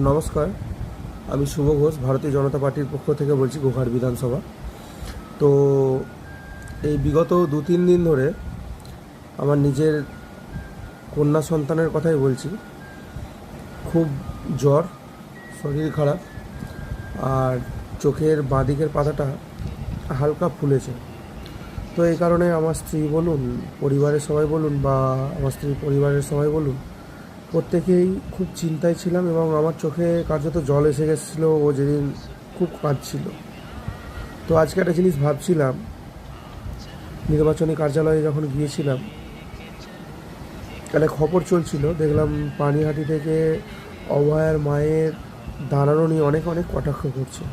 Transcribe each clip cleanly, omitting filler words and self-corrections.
নমস্কার, আমি শুভ ঘোষ, ভারতীয় জনতা পার্টির পক্ষ থেকে বলছি, গোঘাট বিধানসভা। তো এই বিগত 2-3 দিন ধরে আমার নিজের কন্যা সন্তানের কথাই বলছি। খুব জ্বর, শরীর খারাপ, আর চোখের বাঁ দিকের পাতাটা হালকা ফুলেছে। তো এই কারণে আমার স্ত্রী বলুন, পরিবারের সবাই বলুন, বা আমার স্ত্রীর পরিবারের সবাই বলুন, প্রত্যেকেই খুব চিন্তায় ছিলাম, এবং আমার চোখে কার্যত জল এসে গেছিলো। ও যেদিন খুব কাঁদছিল, তো আজকে একটা জিনিস ভাবছিলাম, নির্বাচনী কার্যালয়ে যখন গিয়েছিলাম, একটা খবর চলছিল, দেখলাম পানিহাটি থেকে অভয়ার মায়ের দাঁড়ানো নিয়ে অনেক অনেক কটাক্ষ করছে।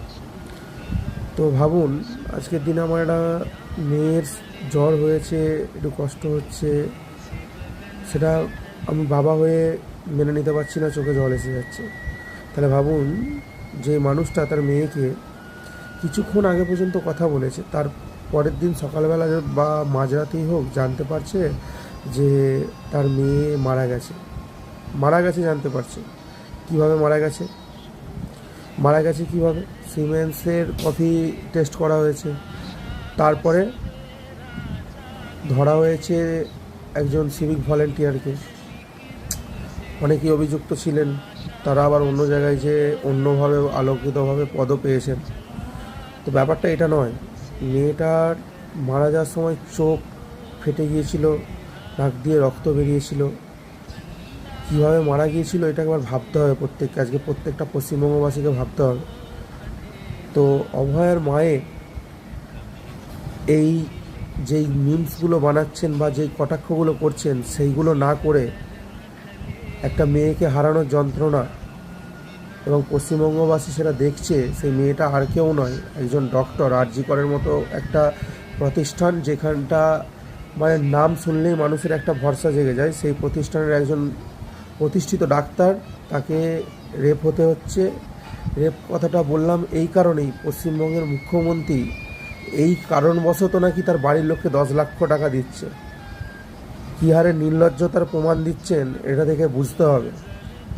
তো ভাবুন, আজকের দিনে আমার একটা মেয়ের জ্বর হয়েছে, একটু কষ্ট হচ্ছে, সেটা আমি বাবা হয়ে মেনে নিতে পারছি না, চোখে জল এসে যাচ্ছে। তাহলে ভাবুন, যে মানুষটা তার মেয়েকে কিছুক্ষণ আগে পর্যন্ত কথা বলেছে, তার পরের দিন সকালবেলা বা মাঝরাতেই হোক জানতে পারছে যে তার মেয়ে মারা গেছে জানতে পারছে। কিভাবে মারা গেছে? কিভাবে? সিমেন্সের কফি টেস্ট করা হয়েছে, তারপরে ধরা হয়েছে একজন সিভিক ভলেন্টিয়ারকে। অনেকেই অভিযুক্ত ছিলেন, তারা আবার অন্য জায়গায় যে অন্যভাবে আলোকিতভাবে পদও পেয়েছেন। তো ব্যাপারটা এটা নয়, মেয়েটার মারা যাওয়ার সময় চোখ ফেটে গিয়েছিল, নাক দিয়ে রক্ত বেরিয়েছিল। কীভাবে মারা গিয়েছিল এটা একবার ভাবতে হবে প্রত্যেককে, আজকে প্রত্যেকটা পশ্চিমবঙ্গবাসীকে ভাবতে হবে। তো অভয়ার মায়ে এই যেই মিমসগুলো বানাচ্ছেন বা যেই কটাক্ষগুলো করছেন, সেইগুলো না করে একটা মেয়েকে হারানোর যন্ত্রণা, এবং পশ্চিমবঙ্গবাসী সেটা দেখছে, সেই মেয়েটা আর কেউ নয়, একজন ডক্টর। আরজি করের মতো একটা প্রতিষ্ঠান, যেখানটা মানে নাম শুনলেই মানুষের একটা ভরসা জেগে যায়, সেই প্রতিষ্ঠানের একজন প্রতিষ্ঠিত ডাক্তার, তাকে রেপ হতে হচ্ছে। রেপ কথাটা বললাম এই কারণেই, পশ্চিমবঙ্গের মুখ্যমন্ত্রী এই কারণবশত নাকি তার বাড়ির লোককে 10 লক্ষ টাকা দিচ্ছে। কী হারে নির্লজ্জতার প্রমাণ দিচ্ছেন, এটা দেখে বুঝতে হবে।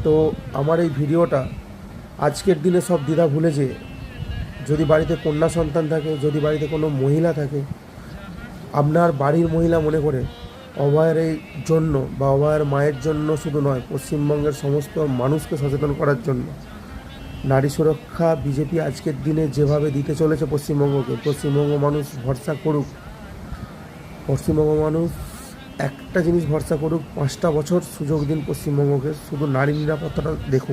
তো আমার এই ভিডিওটা আজকের দিনে সব দ্বিধা ভুলে যেয়ে, যদি বাড়িতে কন্যা সন্তান থাকে, যদি বাড়িতে কোনো মহিলা থাকে, আপনার বাড়ির মহিলা মনে করে অভয়ের এই জন্য বা অভয়ের মায়ের জন্য শুধু নয়, পশ্চিমবঙ্গের সমস্ত মানুষকে সচেতন করার জন্য নারী সুরক্ষা বিজেপি আজকের দিনে যেভাবে দিতে চলেছে পশ্চিমবঙ্গকে, পশ্চিমবঙ্গ মানুষ ভরসা করুক। পশ্চিমবঙ্গ মানুষ একটা জিনিস ভরসা করুক, 5টা বছর সুযোগ দিন পশ্চিমবঙ্গকে, শুধু নারী নিরাপত্তাটা দেখুন।